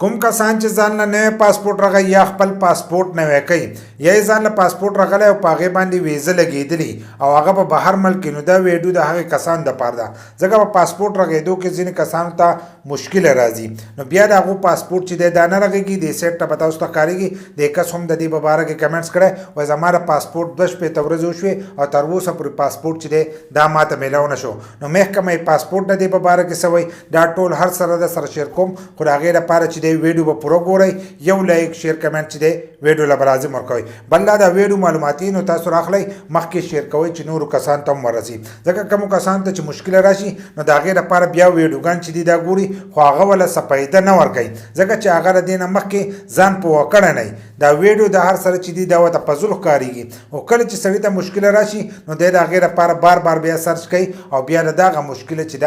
کوم کسان چې ځان له نوی پاسپورټ راغی یا خپل پاسپورټ نوی کوي یا یې ځان له پاسپورټ راغلی او په هغې باندې ویزه لګېدلي او هغه په بهر ملک کې نو دا ویډیو د هغې کسانو دپاره ده ځکه په پاسپورټ رغېدو کې ځینې کسانو ته مشکله راځي نو بیا د هغو پاسپورټ چې دی دا نه رغېږي دې سیټ ته به تاسو ته ښکارېږي دې کس هم د دې په باره کې کمنټس کړی وایي زما د پاسپورټ 2 شپېته ورځې وشوې او تر اوسه پورې پاسپورټ چې دی دا ماته میلاو نه شو نو محکمه پاسپورټ د دې په باره کې څه وایي دا ټول هر سره د سره شیر کوم خو د هغې لپاره چې دی ویډیو به پوره ګورئ یو لایک شیر کمنټ چې دی ویډیو له برازم ورکوئ بل دا د ویډیو معلوماتي نو تاسو راخلی مخکې شیر کوئ چې نورو کسانو ته هم ورسي ځکه کومو کسانو ته چې مشکله راشي نو د هغې لپاره بیا ویډیوګان چې دي دا ګوري خو هغه وله څه فایده نه ورکوي ځکه چې هغه د دې نه مخکې ځان پوه کړی نه دا ویډیو د هر سره چې دي دا ورته په زور ښکارېږي او کله چې سړي ته مشکله راشي نو دی د هغې لپاره بار بار بیا سرچ کوي او بیا د دغه مشکله چې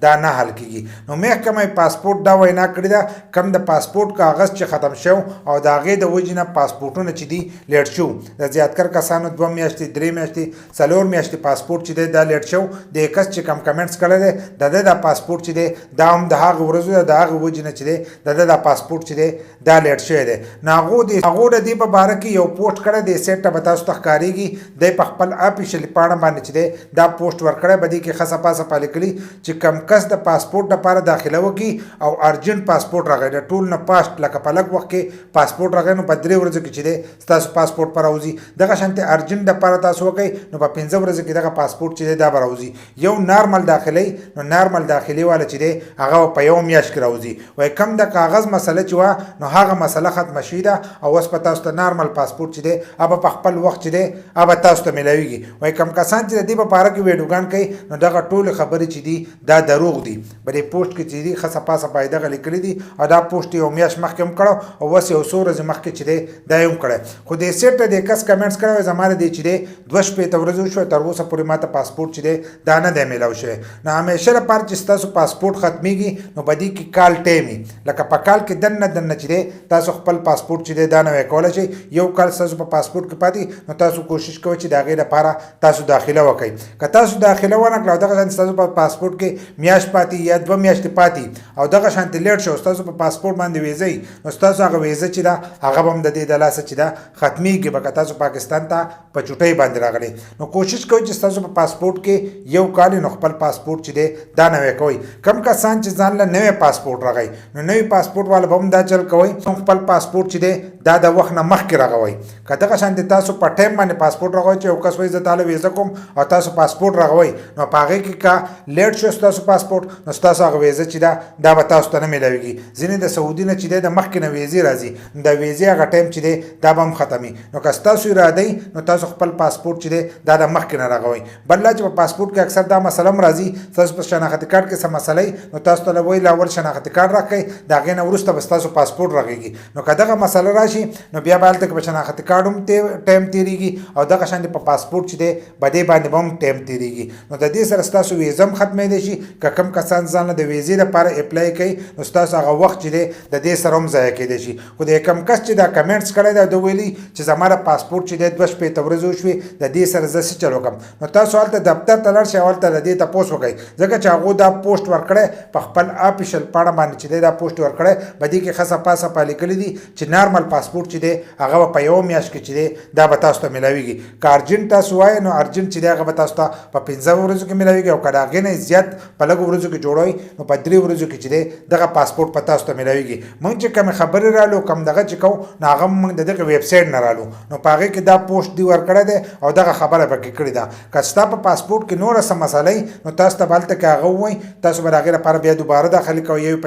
دا نه حل کېږي نو محکمه پاسپورټ دا وینا کړې ده کم د پاسپورټ کاغذ چې ختم شو او د هغې د وجې نه پاسپورټونه چې دي لیټ شو د زیاتکر کسانو 2 میاشتې 3 میاشتې 4 میاشتې پاسپورټ چې دی دا لیټ شو د کس چې کم کمنټس کړی دی د ده د پاسپورټ چې دی دا هم د هغه ورځو د هغه وجې نه چې دی د ده د پاسپورټ چې دی دا لیټ شوی دی نو هغو د دې په باره کې یو پوسټ کړی دی سیټ ته به تاسو ته ښکارېږي دی په خپل اپیشل پاڼه باندې چې دی دا پوسټ ورکړی به دې کې ښه صفا صفا لیکلي چې کم کس د پاسپورټ لپاره داخله وکړي او ارجنټ پاسپورټ راغی د ټول نه پاست لکه په لږ وخت کې پاسپورټ راغی نو په 3 ورځو کې چې دی ستاسو پاسپورټ په راوځي دغه شانتې ارجنټ دپاره تاسو وکړئ نو په 15 ورځو کې دغه پاسپورټ چې دی دا به راوځي یو نارمل داخلي نو نارمل داخلي والا چې دی هغه په یو میاشت کې راوځي وایي کم د کاغذ مسله چې وه نو هغه مسله ختمه شوې ده او اوس په تاسو ته نارمل پاسپورټ چې دی هغه په خپل وخت چې دی هغه تاسو ته میلاویږي وایي کم کسان چې د دې په باره کې ویډیوګان کوي نو دغه ټولې خبرې چې دي دا دروغ دي په دې پوسټ کې چې دي ښه صفا صفا یې دغه لیکلي دي او دا پوسټ یو میاشت مخکې هم کړی او اوس یو څو ورځې مخکې چې دی دا یې هم کړی خو دې سیټ ته دې کس کمنټس کړی وایي زما د دې چې دی 2 شپېته ورځې وشوه تر اوسه پورې ماته پاسپورټ چې دی دا نه دی میلاو شوی نو همیشه لپاره چې ستاسو پاسپورټ ختمیږي نو په دې کې کال ټایم لکه په کال کې دننه چې دی تاسو خپل پاسپورټ چې دی دا نوی کولی شئ یو کال ستاسو په پاسپورټ کې پاتې نو تاسو کوشش کوئ چې د هغې لپاره تاسو داخله وکړئ که تاسو داخله ونه کړه او دغه شانتې ستاسو په پاسپورټ کې میاشت پاتې یا 2 میاشتې پاتې او دغه شانتې لیټ شو ستاسو په پاسپورټ باندې ویزه نو ستاسو هغه ویزه چې ده هغه به هم د دې د لاسه چې ده ختمیږي به که تاسو پاکستان ته په چوټۍ باندې راغلی نو کوشش کوئ چې ستاسو په پاسپورټ کې یو کال نو خپل پاسپورټ چې دی دا نوی کوئ کم کسان چې ځان له نوی پاسپورټ راغی نو نوی پاسپورټ والا به هم دا چل کوئ خپل پاسپورټ چې دی دا د وخت نه مخکې راغوئ که دغه شانتې تاسو په ټایم باندې پاسپورټ راغوئ چې یو کس وایي زه تاله ویزه کوم او تاسو پاسپورټ راغوئ نو په هغې کې که لیټ شو ستاسو پاسپورټ نو ستاسو هغه ویزه چې ده دا به تاسو ته نه میلاویږي ځینې د سعودي نه چې دی د مخکې نه ویزې راځي د ویزې هغه ټایم چې دی دا به هم ختمي نو که ستاسو ارادی نو تاسو خپل پاسپورټ چې دی دا د مخکې نه راغوئ بل لا چې په پاسپورټ کې اکثر دا مسله هم راځي تاسو په شناختي کارت کې څه مسله نو تاسو ته وایي اول شناختي کارت راکړئ د هغې نه وروسته به ستاسو پاسپورټ راغېږي نو که دغه مسله راشي نو بیا به هلته کې په شناختي کارت هم ټایم تېرېږي او دغه شانتې په پاسپورټ چې دی په دې باندې به هم ټایم تېرېږي نو د دې سره ستاسو ویزه هم ختمېدی شي که کوم کسان ځان د ویزې لپاره اپلای کوي نو ستاسو هغه وخت چې دی د دې سره هم ضایع کېدی شي خو د کم کس چې دا کمنټس کړی دی د ویلي چې زما د پاسپورټ چې دی 2 شپېته ورځې وشوې د دې سره زه څه چل وکړم نو تاسو هلته دفتر ته لاړ شئ او هلته د دې تپوس وکړئ ځکه چې هغو دا پوسټ ورکړی په خپل اپیشل پاڼه باندې چې دی دا پوسټ ورکړی په دې کې ښه صفا صفا لیکلي دي چې نارمل پاسپورټ چې دی هغه به په یوه میاشت کې چې دی دا به تاسو ته میلاویږي که ارجنټ تاسو وایئ نو ارجنټ چې دی هغه به تاسو ته په 15 ورځو کې میلاویږي او که د هغې نه زیات په لږو ورځو کې جوړوئ نو په 3 ورځو کې چې دی دغه پاسپورټ په تاسو ته میلاویږي موږ چې کومې خبرې رالو کم دغه چې کوو نو هغه موږ د دغه ویب سایټ نه رالو نو په هغې کې دا پوسټ دی ورکړی دی او دغه خبره پکې کړې ده که ستا په پاسپورټ کې نوره څه مسله نو تاسو ته به هلته کې هغه ووایي تاسو به د هغې لپاره بیا دوباره داخلي کوئ